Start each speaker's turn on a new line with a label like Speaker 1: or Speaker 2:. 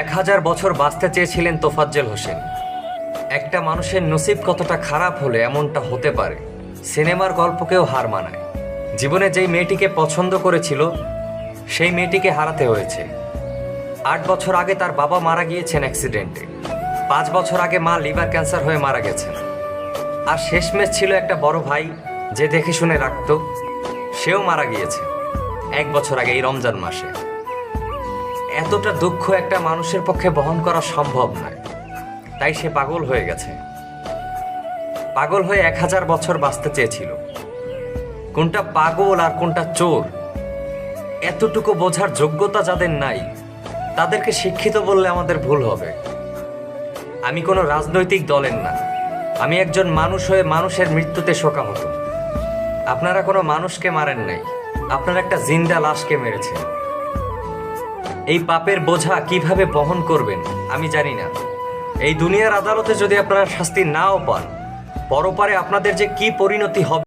Speaker 1: 1000 বছর বাঁচতে চেয়েছিলেন তোফাজ্জল হোসেন। একটা মানুষের নসিব কতটা খারাপ হলে এমনটা হতে পারে, সিনেমার গল্পকেও হার মানায়। জীবনে যেই মেয়েটিকে পছন্দ করেছিল সেই মেয়েটিকে হারাতে হয়েছে। 8 বছর আগে তার বাবা মারা গিয়েছেন অ্যাক্সিডেন্টে। 5 বছর আগে মা লিভার ক্যান্সার হয়ে মারা গেছেন। আর শেষমেশ ছিল একটা বড় ভাই যে দেখে শুনে রাখতো, সেও মারা গিয়েছে 1 বছর আগে এই রমজান মাসে। এতটা দুঃখ একটা মানুষের পক্ষে বহন করা সম্ভব নয়, তাই সে পাগল হয়ে গেছে। পাগল হয়ে 1000 বছর বাঁচতে চেয়েছিল। কোনটা পাগল আর কোনটা চোর এতটুকু বোঝার যোগ্যতা যাদের নাই, তাদেরকে শিক্ষিত বললে আমাদের ভুল হবে। আমি কোনো রাজনৈতিক দলের না, আমি একজন মানুষ হয়ে মানুষের মৃত্যুতে শোকাহত। আপনারা কোনো মানুষকে মারেন নাই, আপনারা একটা জিন্দা লাশকে মেরেছেন। এই পাপের বোঝা কিভাবে বহন করবেন আমি জানি না। এই দুনিয়ার আদালতে যদি আপনারা শাস্তি নাও পান, পরপারে আপনাদের যে কি পরিণতি হবে